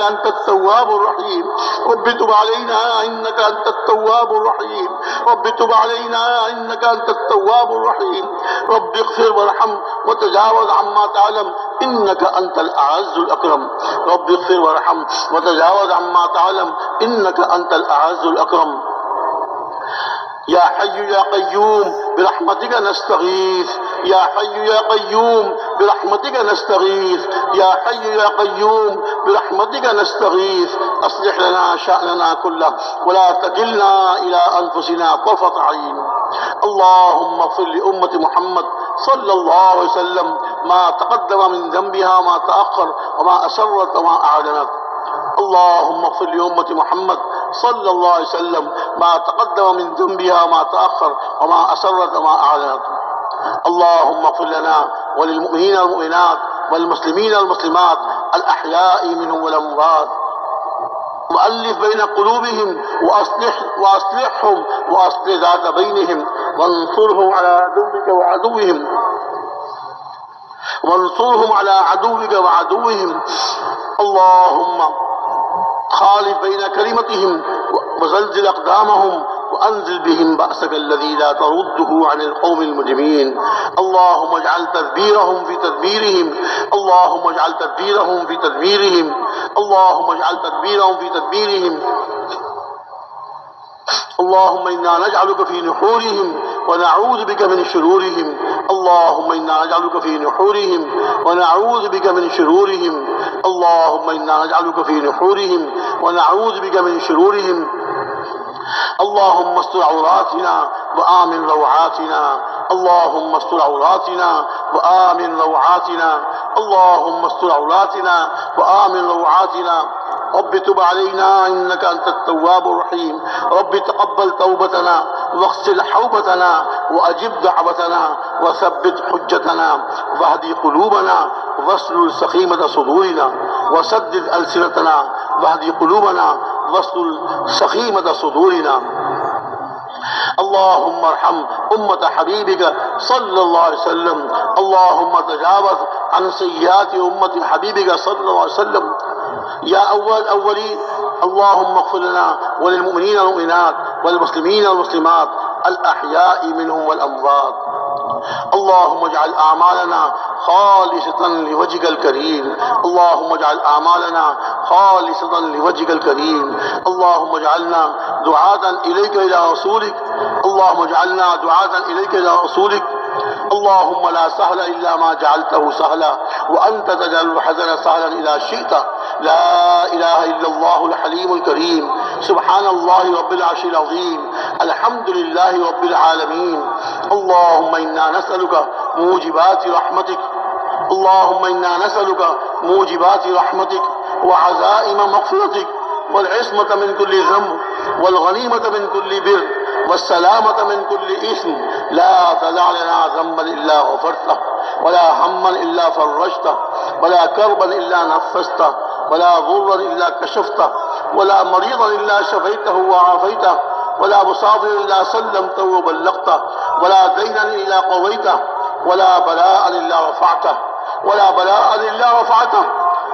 إنك أنت التواب الرحيم رب تب علينا إنك أنت التواب الرحيم رب تب علينا إنك أنت التواب الرحيم رب اغفر وارحم وتجاوز عما تعلم إنك أنت الأعز الأكرم رب اغفر وارحم وتجاوز عما تعلم إنك أنت الأعز الأكرم يا حي يا قيوم برحمتك نستغيث يا حي يا قيوم برحمتك نستغيث يا حي يا قيوم برحمتك نستغيث أصلح لنا شأننا كله ولا تكلنا إلى أنفسنا طرفة عين اللهم اغفر لأمة محمد صلى الله عليه وسلم ما تقدم من ذنبها وما تأخر وما أسرت وما أعلنت اللهم اغفر لأمة محمد صلى الله عليه وسلم ما تقدم من ذنبها وما تأخر وما أسرت وما أعلنت اللهم اغفر لنا وللمؤمنين والمؤمنات والمسلمين والمسلمات الأحياء منهم والأموات وألف بين قلوبهم وأصلحهم وأصلح ذات بينهم وانصرهم على عدوك وعدوهم اللهم خالف بين كلمتهم وزلزل أقدامهم وأنزل بهم بأسك الذي لا ترده عن القوم المجرمين اللهم اجعل تدبيرهم في تدبيرهم اللهم اجعل تدبيرهم في تدبيرهم اللهم اجعل تدبيرهم في تدبيرهم اللهم إنا نجعلك في نحورهم ونعوذ بك من شرورهم اللهم إنا نجعلك في نحورهم ونعوذ بك من شرورهم اللهم إنا نجعلك في نحورهم ونعوذ بك من شرورهم اللهم استر عوراتنا وآمن روعاتنا اللهم استر عوراتنا وآمن روعاتنا اللهم استر عوراتنا وآمن روعاتنا رب تب علينا إنك أنت التواب الرحيم رب تقبل توبتنا واغسل حوبتنا وأجب دعوتنا وثبت حجتنا واهدي قلوبنا واسلل سخيمة صدورنا وسدد ألسنتنا واهدي قلوبنا واسلل سخيمة صدورنا اللهم ارحم أمة حبيبك صلى الله عليه وسلم اللهم تجاوز عن سيئات أمة حبيبك صلى الله عليه وسلم يا أول الأولين اللهم اغفر لنا وللمؤمنين والمؤمنات والمسلمين والمسلمات الأحياء منهم والأموات اللهم اجعل أعمالنا خالصة لوجهك الكريم اللهم اجعل أعمالنا خالصة لوجهك الكريم اللهم اجعلنا دعاة إليك إلى رسولك اللهم اجعلنا دعاة إليك إلى رسولك اللهم لا سهل إلا ما جعلته سهلا وأنت تجعل الحزن سهلا إذا شئت لا إله إلا الله الحليم الكريم سبحان الله رب العرش العظيم الحمد لله رب العالمين اللهم إنا نسألك موجبات رحمتك اللهم إنا نسألك موجبات رحمتك وعزائم مغفرتك والعصمة من كل ذنب والغنيمة من كل بر والسلامة من كل إثم لا تدع لنا ذنبا إلا غفرته ولا هما إلا فرجته ولا كربا إلا نفسته ولا ضرا إلا كشفته ولا مريضا إلا شفيته وعافيته ولا مسافر إلا سلمته وبلغته ولا دينا إلا قضيته ولا بلاء إلا رفعته ولا بلاء إلا رفعته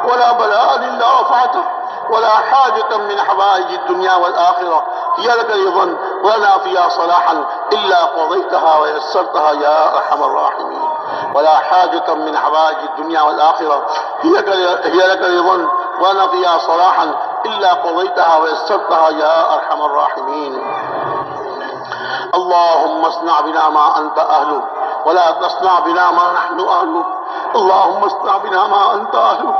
ولا بلاء إلا رفعته ولا حاجة من حوائج الدنيا والآخرة هي لك رضا ولنا فيها صلاحا إلا قضيتها ويسرتها يا أرحم الراحمين ولا حاجة من حوائج الدنيا والآخرة هي لك رضا ولنا فيها صلاحا إلا قضيتها ويسرتها يا أرحم الراحمين اللهم اصنع بنا ما أنت أهله ولا تصنع بنا ما نحن أهله اللهم اصنع بنا ما أنت أهله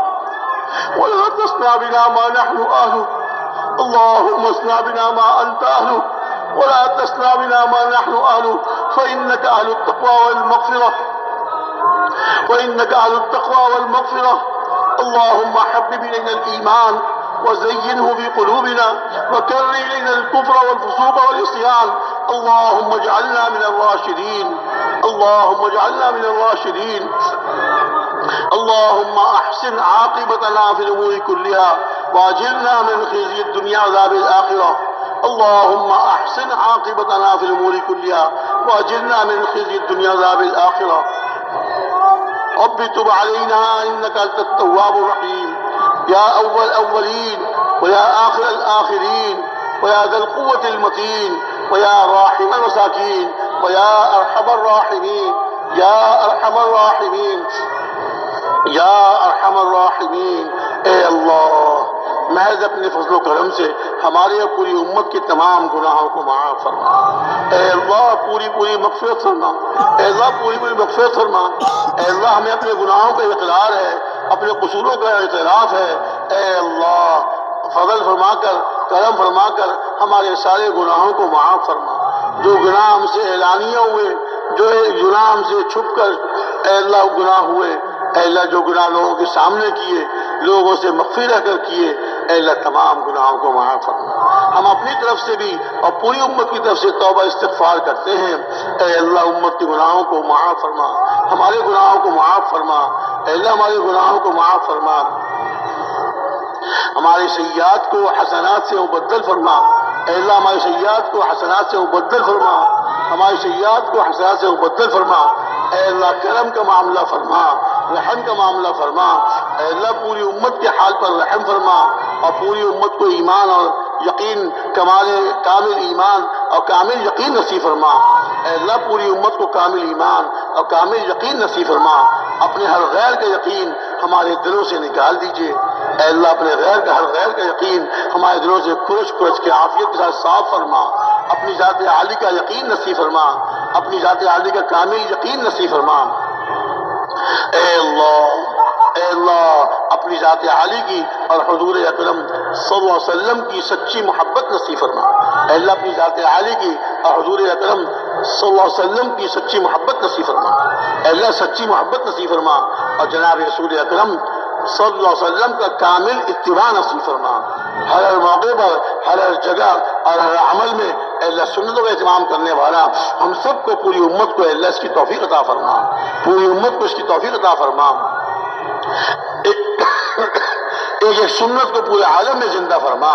ولا تصنع بنا ما نحن أهله اللهم اصنع بنا ما أنت أهله ولا تصنع بنا ما نحن أهله فإنك أهل التقوى والمغفرة وإنك أهل التقوى والمغفرة اللهم حبب إلينا الإيمان وزينه في قلوبنا وكره إلينا الكفر والفسوق والعصيان اللهم اجعلنا من الراشدين اللهم اجعلنا من الراشدين اللهم أحسن عاقبتنا في الأمور كلها واجرنا من خزي الدنيا وعذاب الآخرة اللهم أحسن عاقبتنا في الأمور كلها واجرنا من خزي الدنيا وعذاب الآخرة رب تب علينا إنك أنت التواب الرحيم یا اول اولین ویا آخر الآخرین ویا ذا القوة المتین ویا راحم المساکین ویا ارحم الراحمین یا ارحم الراحمین یا ارحم الراحمین۔ اے اللہ محض اپنے فضل و کرم سے ہمارے اور پوری امت کے تمام گناہوں کو معاف فرما۔ اے اللہ پوری مغفرت فرما۔ اے اللہ پوری مغفرت فرما۔ اے اللہ ہمیں اپنے گناہوں کا اقرار ہے، اپنے قصوروں کا اعتراف ہے۔ اے اللہ فضل فرما کر، کرم فرما کر ہمارے سارے گناہوں کو معاف فرما۔ جو گناہ ہم سے اعلانیہ ہوئے، جو گناہ ہم سے چھپ کر اے اللہ گناہ ہوئے، اے اللہ جو گناہ لوگوں کے سامنے کیے، لوگوں سے مخفی رہ کر کیے، اے اللہ تمام گناہوں کو معاف فرما۔ ہم اپنی طرف سے بھی اور پوری امت کی طرف سے توبہ استغفار کرتے ہیں۔ اے اللہ امت کے گناہوں کو معاف فرما، ہمارے گناہوں کو معاف فرما۔ اے اللہ ہمارے گناہوں کو معاف فرما، ہمارے سیئات کو حسنات سے مبدل فرما۔ اے اللہ ہمارے سیئات کو حسنات سے مبدل فرما، ہمارے سیئات کو حسنات سے مبدل فرما۔ اے اللہ کرم کا معاملہ فرما، رحم کا معاملہ فرما۔ اے اللہ پوری امت کے حال پر رحم فرما اور پوری امت کو ایمان اور یقین، کامل ایمان اور کامل یقین نصیب فرما۔ اے اللہ پوری امت کو کامل ایمان اور کامل یقین نصیب فرما۔ اپنے ہر غیر کا یقین ہمارے دلوں سے نکال دیجئے۔ اے اللہ اپنے ہر غیر کا یقین ہمارے دلوں سے کھرچ کے عافیت کے ساتھ صاف فرما۔ اپنی ذات عالی کا یقین نصیب فرما، اپنی ذات عالی کا کامل یقین نصیب فرما۔ اے اللہ اپنی ذات عالی کی اور حضور اکرم صلی اللہ علیہ وسلم کی سچی محبت نصیب فرما۔ اے اللہ اپنی ذات عالی کی اور حضور اکرم صلی اللہ علیہ وسلم کی سچی محبت نصیب فرما۔ اے اللہ سچی محبت نصیب فرما اور جناب رسول اکرم صلی اللہ علیہ وسلم کا کامل اتباع نصیب فرما۔ ہر موقع پر، ہر جگہ اور ہر عمل میں اے اللہ سنتوں کا اہتمام کرنے والا ہم سب کو، پوری امت کو اے اللہ اس کی توفیق عطا فرما، پوری امت کو اس کی توفیق عطا فرما۔ ایک سنت کو پورے عالم میں زندہ فرما۔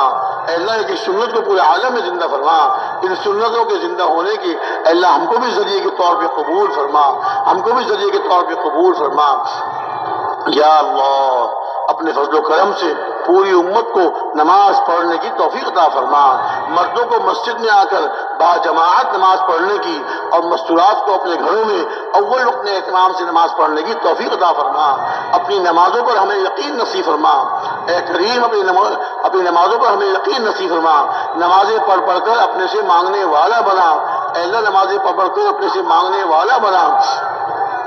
اے اللہ ایک سنت کو پورے عالم میں زندہ فرما۔ ان سنتوں کے زندہ ہونے کی اے اللہ ہم کو بھی ذریعے کے طور پہ قبول فرما، ہم کو بھی ذریعے کے طور پہ قبول فرما۔ یا اللہ اپنے فضل و کرم سے پوری امت کو نماز پڑھنے کی توفیق عطا فرما۔ مردوں کو مسجد میں آ کر باجماعت نماز پڑھنے کی اور مستورات کو اپنے گھروں میں اول وقت اہتمام سے نماز پڑھنے کی توفیق عطا فرما۔ اپنی نمازوں پر ہمیں یقین نصیب فرما۔ اے کریم اپنی نمازوں پر ہمیں یقین نصیب فرما۔ نمازیں پڑھ کر اپنے سے مانگنے والا بنا۔ اے اللہ نمازیں پڑھ کر اپنے سے مانگنے والا بنا۔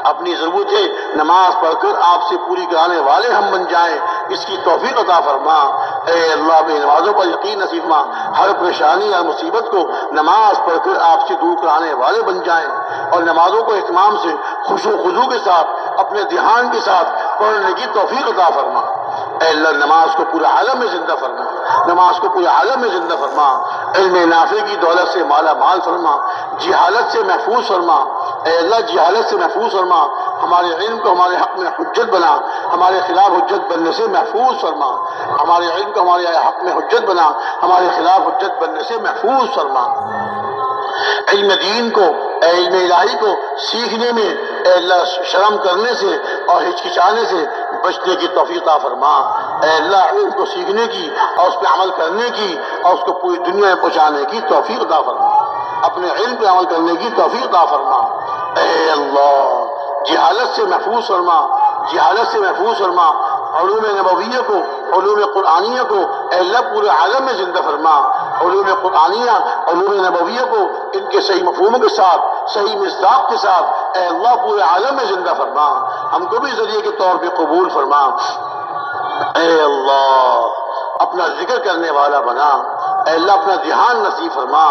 اپنی ضرورتیں نماز پڑھ کر آپ سے پوری کرانے والے ہم بن جائیں، اس کی توفیق عطا فرما۔ اے اللہ اپنی نمازوں پر یقین نصیب فرما، ہر پریشانی اور مصیبت کو نماز پڑھ کر آپ سے دور کرانے والے بن جائیں، اور نمازوں کو اہتمام سے خشوع و خضوع کے ساتھ اپنے دھیان کے ساتھ پڑھنے کی توفیق عطا فرما۔ اے اللہ نماز کو پورے عالم میں زندہ فرما، نماز کو پورے عالم میں زندہ فرما۔ علم نافع کی دولت سے مالا مال فرما، جہالت سے محفوظ فرما۔ اے اللہ جہالت سے محفوظ فرما، ہمارے علم کو ہمارے حق میں حجت بنا، ہمارے خلاف حجت بننے سے محفوظ فرما۔ ہمارے علم کو ہمارے حق میں حجت بنا، ہمارے خلاف حجت بننے سے محفوظ فرما۔ علم دین کو، علم الہی کو سیکھنے میں اے اللہ شرم کرنے سے اور ہچکچانے سے بچنے کی توفیق عطا فرما۔ اے اللہ علم کو سیکھنے کی اور اس پہ عمل کرنے کی اور اس کو پوری دنیا میں پہنچانے کی توفیق عطا فرما۔ اپنے علم پہ عمل کرنے کی توفیق عطا فرما۔ اے اللہ جہالت سے محفوظ فرما، جہالت سے محفوظ فرما۔ علوم نبویہ کو، علوم قرآنیہ کو اے اللہ پورے عالم میں زندہ فرما۔ علوم قرآنیہ، علوم نبویہ کو ان کے صحیح مفہوموں کے ساتھ، صحیح مصداق کے ساتھ اے اللہ پورے عالم میں زندہ فرما، ہم کو بھی ذریعے کے طور پہ قبول فرما۔ اے اللہ اپنا ذکر کرنے والا بنا، اے اللہ اپنا دھیان نصیب فرما۔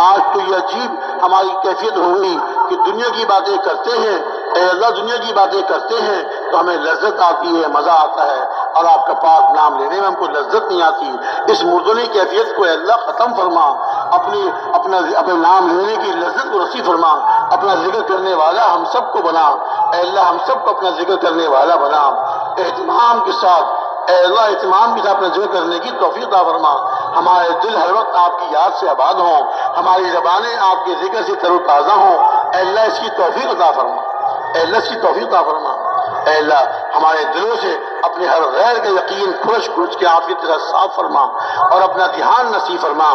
آج تو یہ عجیب ہماری کیفیت ہوئی کہ دنیا کی باتیں کرتے ہیں، اے اللہ دنیا کی باتیں کرتے ہیں تو ہمیں لذت آتی ہے، مزہ آتا ہے، اور آپ کا پاک نام لینے میں ہم کو لذت نہیں آتی۔ اس مردنی کیفیت کو اے اللہ ختم فرما، اپنے نام لینے کی لذت کو نصیب فرما۔ اپنا ذکر کرنے والا ہم سب کو بنا، اے اللہ ہم سب کو اپنا ذکر کرنے والا بنا۔ اہتمام کے ساتھ اے اللہ اہتمام کے ساتھ اپنا ذکر کرنے کی توفیق عطا فرما۔ ہمارے دل ہر وقت آپ کی یاد سے آباد ہوں، ہماری زبانیں آپ کے ذکر سے تر و تازہ ہوں۔ اے اللہ اس کی توفیق عطا فرما، اے اللہ اس کی توفیق عطا فرما۔ اے اللہ ہمارے دلوں سے اپنے ہر غیر کا یقین کھرچ کھرچ کے عافیت کے ساتھ صاف فرما اور اپنا دھیان نصیب فرما.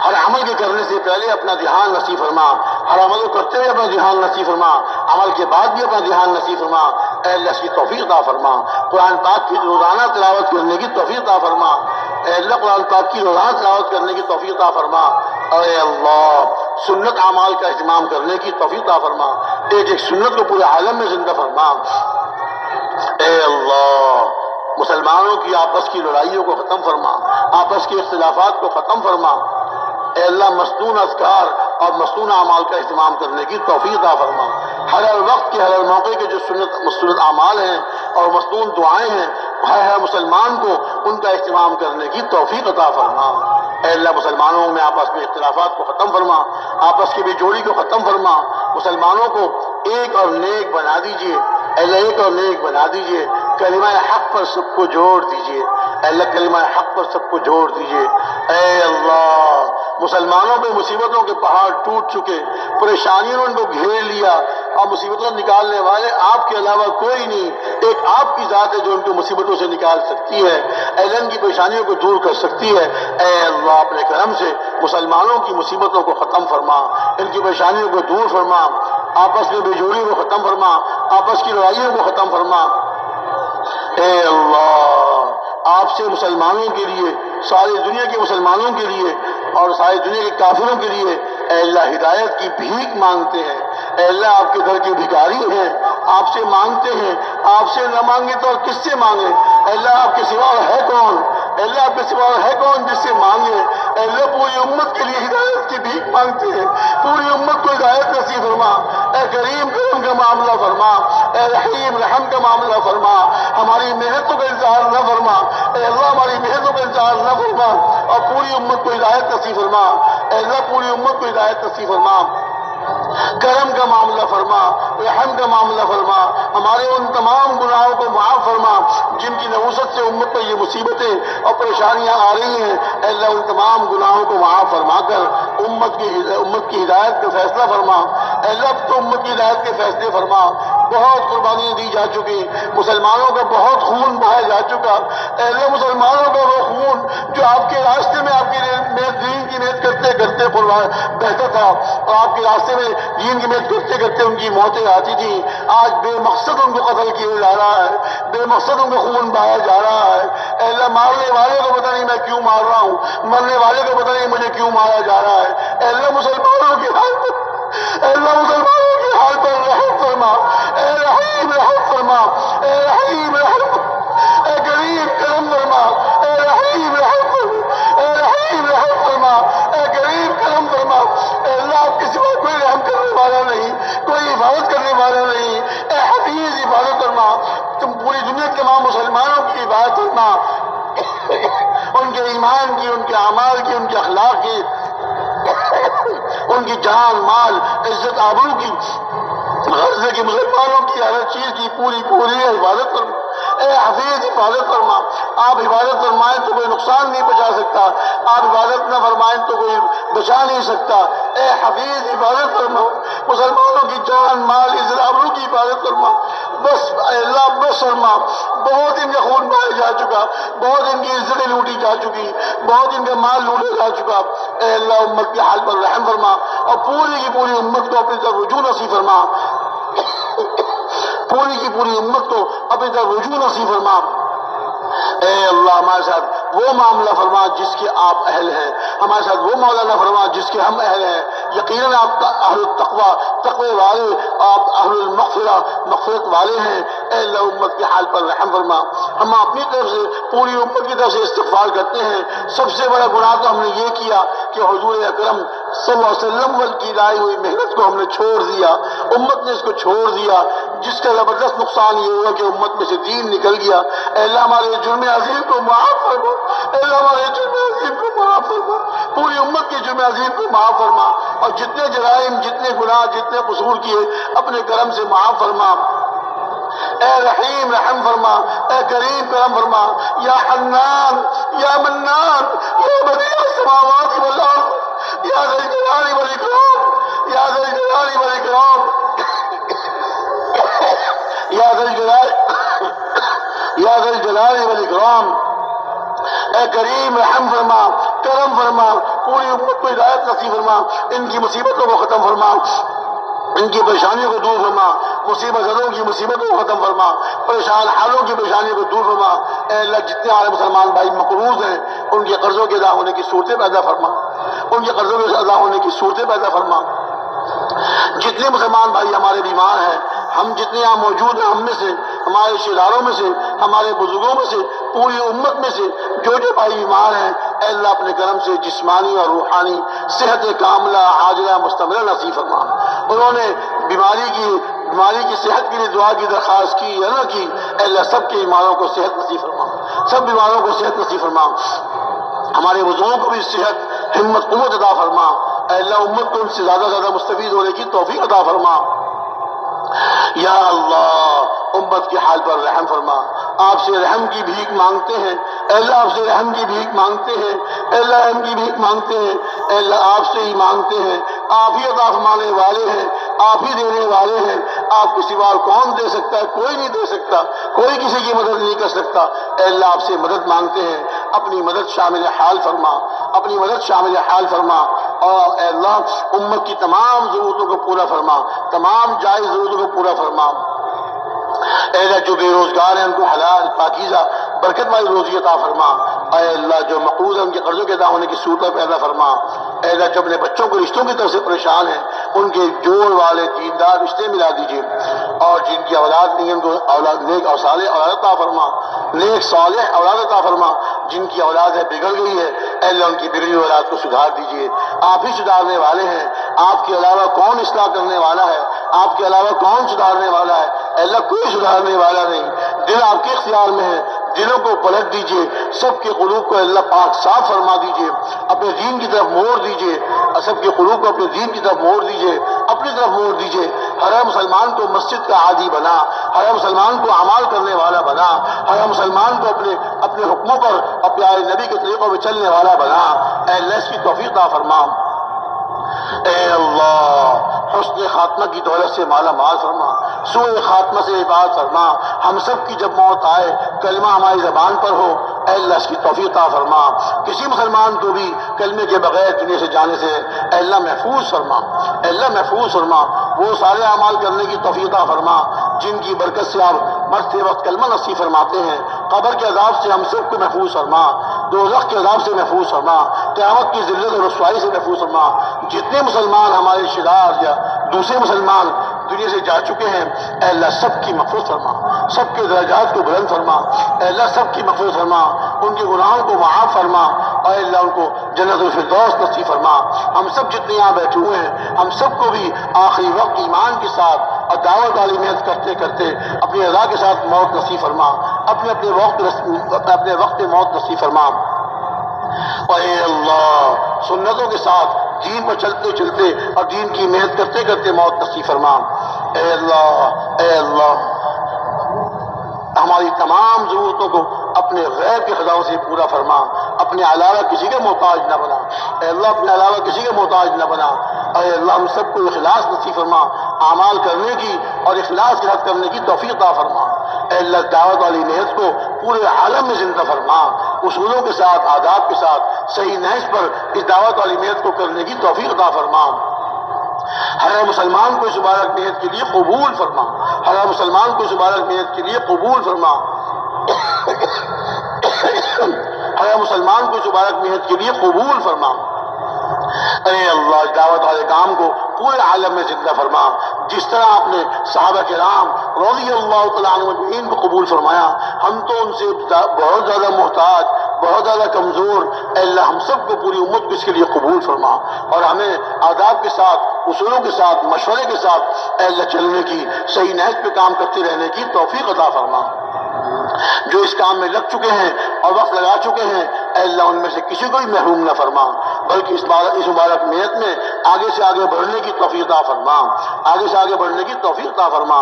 ہر عمل کے کرنے سے پہلے اپنا دھیان نصیب فرما، ہر عمل کو کرتے ہوئے اپنا دھیان نصیب فرما، عمل کے بعد بھی اپنا دھیان نصیب فرما. اے اللہ اس کی توفیق عطا فرما. قرآن پاک کی روزانہ تلاوت کرنے کی توفیق عطا فرما. اے اللہ قرآن پاک کی روزانہ تلاوت کرنے کی توفیق عطا فرما. اے اللہ سنت اعمال کا اہتمام کرنے کی توفیق عطا فرما. ایک ایک سنت کو پورے عالم میں زندہ فرما. اے اللہ مسلمانوں کی آپس کی لڑائیوں کو ختم فرما، آپس کے اختلافات کو ختم فرما. اے اللہ مصنون اذکار اور مصنون اعمال کا اہتمام کرنے کی توفیق عطا فرما. ہر وقت کے ہر موقع کے جو سنت اعمال ہیں اور مصنون دعائیں ہیں، ہر مسلمان کو ان کا اہتمام کرنے کی توفیق عطا فرما. اے اللہ مسلمانوں میں آپس میں اختلافات کو ختم فرما، آپس کی بے جوڑی کو ختم فرما. مسلمانوں کو ایک اور نیک بنا دیجیے. اے اللہ ایک اور نیک بنا دیجیے. کلمہ حق پر سب کو جوڑ دیجیے. اے اللہ کلمہ حق پر سب کو جوڑ دیجیے. اے اللہ مسلمانوں پہ مصیبتوں کے پہاڑ ٹوٹ چکے، پریشانیوں نے ان کو گھیر لیا اور مصیبتوں نکالنے والے آپ کے علاوہ کوئی نہیں. ایک آپ کی ذات ہے جو ان کو مصیبتوں سے نکال سکتی ہے. اے اللہ ان کی پریشانیوں کو دور کر سکتی ہے. اے اللہ اپنے کرم سے مسلمانوں کی مصیبتوں کو ختم فرما، ان کی پریشانیوں کو دور فرما، آپس میں بے جوڑی کو ختم فرما، آپس کی لڑائیوں کو ختم فرما. اے اللہ آپ سے مسلمانوں کے لیے، ساری دنیا کے مسلمانوں کے لیے اور ساری دنیا کے کافروں کے لیے اے اللہ ہدایت کی بھیک مانگتے ہیں. اے اللہ آپ کے در کے بھکاری ہیں، آپ سے مانگتے ہیں. آپ سے نہ مانگے تو اور کس سے مانگے؟ اے اللہ آپ کے سوا ہے کون؟ اے اللہ آپ کے سوا ہے کون جس سے مانگے؟ اے اللہ پوری امت کے لیے ہدایت کی بھیک مانگتے ہیں. پوری امت کو ہدایت نصیب فرما. اے کریم کرم کا معاملہ فرما. اے رحیم رحم کا معاملہ فرما. ہماری محنتوں کا اظہار نہ فرما. اے اللہ ہماری محنتوں کا اظہار نہ فرما اور پوری امت کو ہدایت نصیب فرما. اے اللہ پوری امت کو ہدایت نصیب فرما. کرم کا معاملہ فرما، رحم کا معاملہ فرما. ہمارے ان تمام گناہوں کو معاف فرما جن کی نحوست سے امت پر یہ مصیبتیں اور پریشانیاں آ رہی ہیں. اے اللہ ان تمام گناہوں کو معاف فرما کر امت کی ہدایت کا فیصلہ فرما. اے اللہ تو امت کی ہدایت کے فیصلے فرما. بہت قربانیاں دی جا چکی، مسلمانوں کا بہت خون بہایا جا چکا. اے اللہ مسلمانوں کا وہ خون جو آپ کے راستے میں آپ کے دین کی محنت کرتے کرتے بہتا تھا اور آپ کے راستے میں دین کی محنت کرتے کرتے ان کی موتیں آتی تھیں، آج بے مقصد ان کو قتل کیا جا رہا ہے، بے مقصد ان کو خون بہایا جا رہا ہے. اے اللہ مارنے والے کو پتہ نہیں میں کیوں مار رہا ہوں، مرنے والے کو پتہ نہیں مجھے کیوں مارا جا رہا ہے. اے اللہ مسلمانوں کی حال پر، اے اللہ مسلمانوں کی حال پر رحم فرما. اے رحیم رحم فرما. اے رحیم رحم فرما. اے کریم کرم فرما. اے رحیم رحم فرما. اے رحیم رحم فرما. اے کریم کرم فرما. اے اللہ آپ کے سوا کوئی رحم کرنے والا نہیں، کوئی حفاظت کرنے والا نہیں. اے حفیظ حفاظت فرما. تم پوری دنیا کے تمام مسلمانوں کی حفاظت فرما، ان کے ایمان کی، ان کے اعمال کی، ان کے اخلاق کی، ان کی جان مال عزت آبرو کی، غرضے کی، مسلمانوں کی ہر چیز کی پوری حفاظت فرما. اے حفیظ حفاظت فرما. آپ حفاظت فرمائیں تو کوئی نقصان نہیں پہنچا سکتا، آپ حفاظت نہ فرمائیں تو کوئی بچا نہیں سکتا. اے حفیظ حفاظت فرما. مسلمانوں کی جان مال عزت آبرو کی حفاظت فرما. بس اے اللہ بس فرما. بہت ان کا خون بہایا جا چکا، بہت ان کی عزتیں لوٹی جا چکی، بہت ان کا مال لوٹا جا چکا. اے اللہ امت کے حال پر رحم فرما اور پوری کی پوری امت کو اپنی طرف رجوع نصیب فرما. پوری کی پوری امت کو اپنی طرف رجوع نصیب فرما. اے اللہ ہمارے ساتھ وہ معاملہ فرما جس کے آپ اہل ہیں، ہمارے ساتھ وہ مولانا فرما جس کے ہم اہل ہیں. یقیناً آپ اہل التقوی، تقوی والے، آپ اہل المغفرہ، مغفرت والے ہیں. اے اللہ امت کے حال پر رحم فرما. ہم اپنی طرف سے پوری امت کی طرف سے استغفار کرتے ہیں. سب سے بڑا گناہ تو ہم نے یہ کیا کہ حضور اکرم صلی اللہ علیہ وسلم کی لائی ہوئی محنت کو ہم نے چھوڑ دیا، امت نے اس کو چھوڑ دیا، جس کا زبردست نقصان یہ ہوا کہ امت میں سے دین نکل گیا. اے اللہ ہمارے جرم عظیم کو معاف فرما. اے اللہ ہمارے جرم عظیم کو معاف فرما. پوری امت کے جرم عظیم کو معاف فرما اور جتنے جرائم، جتنے گناہ، جتنے قصور کیے اپنے کرم سے معاف فرما. اے رحیم رحم فرما. اے کریم کرم فرما. یا حنان یا منان یا بدیع السماوات والارض یا ذی الجلال والاکرام یا ذی الجلال والاکرام یا الجلال والاکرام، اے کریم رحم فرما، کرم فرما، پوری امت کو ہدایت نصیب فرما، ان کی مصیبتوں کو ختم فرما، ان کی پریشانیوں کو دور فرما، مصیبت زدوں کی مصیبتوں کو ختم فرما، پریشان حالوں کی پریشانیوں کو دور فرما۔ اے اللہ جتنے ہمارے مسلمان بھائی مقروض ہیں ان کے قرضوں کے ادا ہونے کی صورتیں پیدا فرما، ان کے قرضوں کے ادا ہونے کی صورتیں پیدا فرما۔ جتنے مسلمان بھائی ہمارے بیمار ہیں، ہم جتنے یہاں موجود ہیں، ہم میں سے، ہمارے رشتہ داروں میں سے، ہمارے بزرگوں میں سے، پوری امت میں سے جو بھائی بیمار ہیں، اے اللہ اپنے کرم سے جسمانی اور روحانی صحت کاملہ عاجلہ مستمرہ نصیب فرما۔ انہوں نے بیماری کی صحت کے لیے دعا کی درخواست کی یا نہ کی، اے اللہ سب کے بیماروں کو صحت نصیب فرما، سب بیماروں کو صحت نصیب فرما۔ ہمارے بزرگوں کو بھی صحت، ہمت، قوت عطا فرما۔ اے اللہ امت کو ان سے زیادہ مستفید ہونے کی توفیق عطا فرما۔ یا اللہ امت کے حال پر رحم فرما، آپ سے رحم کی بھیک مانگتے ہیں، اے اللہ آپ سے رحم کی بھیک مانگتے ہیں، اے اللہ رحم کی بھیک مانگتے ہیں، اے اللہ آپ سے ہی مانگتے ہیں، آپ ہی عطا فرمانے والے ہیں، آپ ہی دینے والے ہیں، آپ کے سوا کون دے سکتا ہے؟ کوئی نہیں دے سکتا، کوئی کسی کی مدد نہیں کر سکتا۔ اے اللہ آپ سے مدد مانگتے ہیں، اپنی مدد شامل حال فرما، اپنی مدد شامل حال فرما، اور اے اللہ امت کی تمام ضرورتوں کو پورا فرما، تمام جائز ضرورتوں کو پورا فرما۔ اے اللہ جو بے روزگار ہیں ان کو حلال پاکیزہ برکت والی روزی عطا فرما۔ اے اللہ جو مقروض ہیں ان کے قرضوں کے ادا ہونے کی صورت پیدا فرما۔ اے اللہ جو اپنے بچوں کو رشتوں کی طرف سے پریشان ہیں ان کے جوڑ والے دیندار رشتے ملا دیجیے، اور جن کی اولاد نہیں ان کو اولاد نیک اور صالح اولاد عطا فرما، نیک صالح اولاد عطا فرما۔ جن کی اولاد ہے بگڑ گئی ہے، اے اللہ ان کی بگڑی ہوئی اولاد کو سدھار دیجیے، آپ ہی سدھارنے والے ہیں، آپ کے علاوہ کون اصلاح کرنے والا ہے، آپ کے علاوہ کون سدھارنے والا ہے؟ اے اللہ کوئی سدھارنے والا نہیں، دل آپ کے اختیار میں ہے، دلوں کو پلٹ دیجئے، سب کے قلوب کو اللہ پاک صاف فرما دیجئے، اپنے دین کی طرف موڑ دیجئے، سب کے قلوب کو اپنے دین کی طرف موڑ دیجئے، اپنی طرف موڑ دیجئے۔ ہر مسلمان کو مسجد کا عادی بنا، ہر مسلمان کو اعمال کرنے والا بنا، ہر مسلمان کو اپنے حکموں پر اور پیارے نبی کے طریقوں پہ چلنے والا بنا۔ اے اللہ اس کی توفیق عطا فرما۔ اے اللہ حسن خاتمہ کی دولت سے مالا مال فرما، سوء خاتمہ سے عباد فرما۔ ہم سب کی جب موت آئے کلمہ ہماری زبان پر ہو، اے اللہ اس کی توفیق عطا فرما۔ کسی مسلمان کو بھی کلمے کے بغیر دنیا سے جانے سے اے اللہ محفوظ فرما، اے اللہ محفوظ فرما۔ وہ سارے اعمال کرنے کی توفیق عطا فرما جن کی برکت سے آپ مرتے وقت کلمہ نصیب فرماتے ہیں۔ قبر کے عذاب سے ہم سب کو محفوظ فرما، دوزخ کے عذاب سے محفوظ فرما، قیامت کی ذلت اور رسوائی سے محفوظ فرما۔ جتنے مسلمان ہمارے رشتہ دار یا دوسرے مسلمان دنیا سے جا چکے ہیں، اے اللہ سب کی مغفرت فرما، سب کے درجات کو بلند فرما، اے اللہ سب کی مغفرت فرما، ان کے گناہوں کو معاف فرما، اور اے اللہ ان کو جنت الفردوس نصیب فرما۔ ہم سب جتنے یہاں بیٹھے ہوئے ہیں ہم سب کو بھی آخری وقت ایمان کے ساتھ اور دعوت والی محنت کرتے کرتے اپنی رضا کے ساتھ موت نصیب فرما، اپنے وقت موت نصیب فرما۔ اور اے اللہ سنتوں کے ساتھ دین پر چلتے چلتے اور دین کی محنت کرتے کرتے موت نصیب فرما۔ اے اللہ ہماری تمام ضرورتوں کو اپنے غیب کے خزانوں سے پورا فرما، اپنے علاوہ کسی کے محتاج نہ بنا، اے اللہ اپنے علاوہ کسی کے محتاج نہ بنا۔ اے اللہ ہم سب کو اخلاص نصیب فرما، اعمال کرنے کی اور اخلاص کے ساتھ کرنے کی توفیق عطا فرما۔ اے اللہ دعوت والی محنت کو پورے عالم میں زندہ فرما، اصولوں کے ساتھ آداب کے ساتھ صحیح نہج پر اس دعوت والی محنت کو کرنے کی توفیق عطا فرما۔ ہر مسلمان کو اس مبارک محنت کے لیے قبول فرما، ہر مسلمان کو اس مبارک محنت کے لیے قبول فرما، ہر مسلمان کو اس مبارک محنت کے لیے قبول فرما۔ اے اللہ دعوت والے کام کو پورے عالم میں زندہ فرما، جس طرح آپ نے صحابہ کرام رضی اللہ تعالیٰ عنہ اجمعین کو قبول فرمایا۔ ہم تو ان سے بہت زیادہ محتاج، بہت زیادہ کمزور، اے اللہ ہم سب کو پوری امت کو اس کے لیے قبول فرما، اور ہمیں آداب کے ساتھ، اصولوں کے ساتھ، مشورے کے ساتھ اے اللہ چلنے کی، صحیح نہج پہ کام کرتے رہنے کی توفیق عطا فرما۔ جو اس کام میں لگ چکے ہیں اور وقت لگا چکے ہیں اے اللہ ان میں سے کسی کو بھی محروم نہ فرما، بلکہ اس مبارک محنت میں آگے سے آگے بڑھنے کی توفیق عطا فرما، آگے سے آگے بڑھنے کی توفیق عطا فرما۔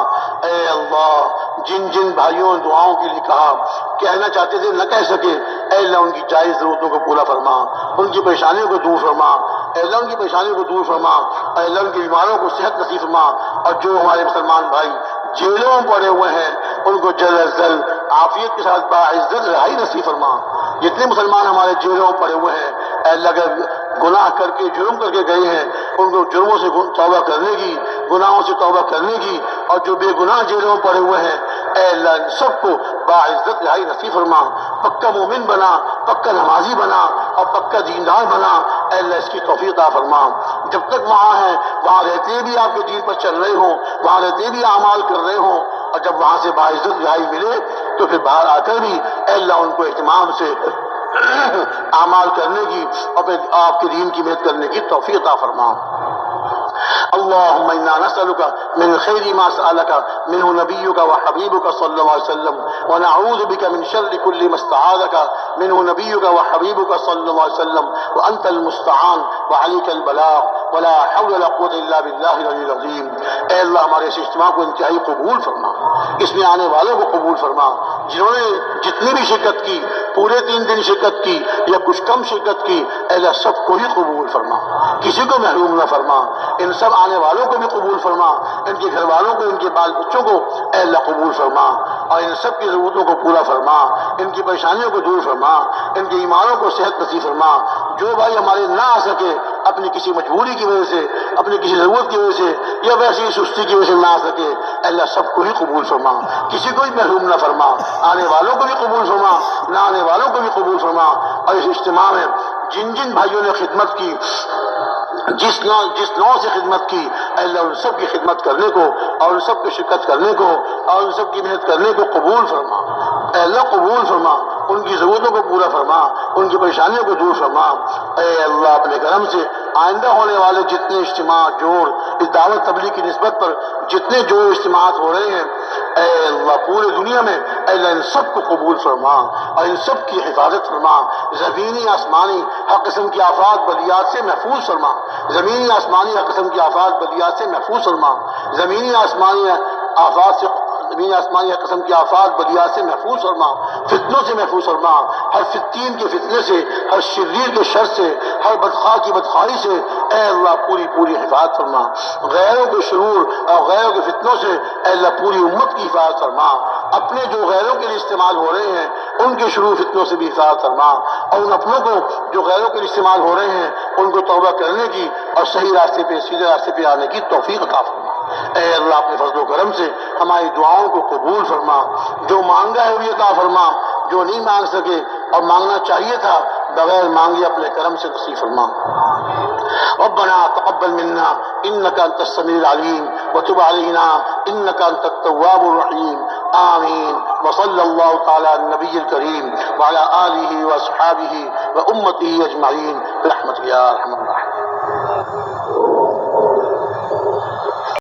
اے اللہ جن جن بھائیوں نے دعاؤں کے لیے کہا، کہنا چاہتے تھے نہ کہہ سکے، اے اللہ ان کی جائز ضرورتوں کو پورا فرما، ان کی پریشانیوں کو دور فرما، اے اللہ ان کی پریشانیوں کو دور فرما، اے اللہ ان کے بیماروں کو صحت نصیب فرما، اور جو ہمارے مسلمان بھائی جیلوں میں پڑے ہوئے ہیں ان کو جلد از جلد عافیت کے ساتھ باعزت رہائی نصیب فرما۔ جتنے مسلمان ہمارے جیلوں میں پڑے ہوئے ہیں اے اللہ اگر گناہ کر کے جرم کر کے گئے ہیں ان کو جرموں سے توبہ کرنے کی، گناہوں سے توبہ کرنے کی، اور جو بے گناہ جیلوں میں پڑے ہوئے ہیں اے اللہ ان سب کو باعزت رہائی نصیب فرما، پکا مومن بنا، پکا نمازی بنا اور پکا دیندار بنا، اے اللہ اس کی توفیق عطا فرما۔ جب تک وہاں ہیں وہاں رہتے بھی آپ کے دین پر چل رہے ہوں، وہاں رہتے بھی اعمال کر رہے ہوں، اور جب وہاں سے باعزت رہائی ملے تو پھر باہر آ کر بھی اے اللہ ان کو اہتمام سے اعمال کرنے کی اور پھر آپ کے دین کی محنت کرنے کی توفیق عطا فرما۔ اللهم إنا نسألك من خير ما سألك منه نبيك وحبيبك صلى الله عليه وسلم، ونعوذ بك من شر كل ما استعاذك منه نبيك وحبيبك صلى الله عليه وسلم، وأنت المستعان وعليك البلاغ ولا حول ولا قوة إلا بالله العلي العظيم۔ اے اللہ ہمارے اس اجتماع کو انتہائی قبول فرما، اس میں آنے والوں کو قبول فرما، جنہوں نے جتنی بھی شرکت کی، پورے 3 دن شرکت کی یا کچھ کم شرکت کی، اے اللہ سب کو ہی قبول فرما، کسی کو محروم نہ فرما، ان سب آنے والوں کو بھی قبول فرما، ان کے گھر والوں کو، ان کے بال بچوں کو اے اللہ قبول فرما، اور ان سب کی ضرورتوں کو پورا فرما، ان کی پریشانیوں کو دور فرما، ان کے ایمانوں کو صحت نصیب فرما۔ جو بھائی ہمارے نہ آ سکے اپنی کسی مجبوری کی وجہ سے، اپنی کسی ضرورت کی وجہ سے یا ویسے ہی سستی کی وجہ سے نہ آ سکے، اے اللہ سب کو ہی قبول فرما، کسی کو بھی محروم نہ فرما، آنے والوں کو بھی قبول فرما، نہ آنے والوں کو بھی قبول فرما۔ اور اس اجتماع میں جن جن بھائیوں نے خدمت کی، جس نوع سے خدمت کی، اے اللہ ان سب کی خدمت کرنے کو اور ان سب کی شرکت کرنے کو اور ان سب کی محنت کرنے کو قبول فرما، اے اللہ قبول فرما، ان کی ضرورتوں کو پورا فرما، ان کی پریشانیوں کو دور فرما۔ اے اللہ اپنے کرم سے آئندہ ہونے والے جتنے اجتماع جوڑ اس دعوت تبلیغ کی نسبت پر جتنے جو اجتماعات ہو رہے ہیں اے اللہ پورے دنیا میں اے اللہ ان سب کو قبول فرما اور ان سب کی حفاظت فرما، زمینی آسمانی ہر قسم کی آفات بلیات سے محفوظ فرما، زمینی آسمانی ہر قسم کی آفات بلیات سے محفوظ فرما، زمینی آسمانی آفات سے زمین آسمانی ہر قسم کی آفات بلیات سے محفوظ فرما، فتنوں سے محفوظ فرما، ہر فتین کے فتنے سے، ہر شریر کے شر سے، ہر بدخواہ کی بدخواہی سے اے اللہ پوری حفاظت فرما، غیروں کے شرور اور غیروں کے فتنوں سے اے اللہ پوری امت کی حفاظت فرما، اپنے جو غیروں کے لیے استعمال ہو رہے ہیں ان کے شرور فتنوں سے بھی حفاظت فرما، اور ان اپنوں کو جو غیروں کے لیے استعمال ہو رہے ہیں ان کو توبہ کرنے کی اور صحیح راستے پہ سیدھے راستے پہ آنے کی توفیق عطا فرما۔ اے اللہ اپنے فضل و کرم سے ہماری دعاؤں کو قبول فرما، جو مانگا ہے وہ عطا فرما، جو نہیں مانگ سکے اور مانگنا چاہیے تھا بغیر مانگے اپنے کرم سے نصیب فرما۔ ربنا تقبل منا انك انت السميع العليم وتب علينا انك انت التواب الرحيم آمين وصلى الله تعالى على النبي الكريم وعلى آله واصحابه وامته اجمعين برحمتك يا ارحم الراحمين۔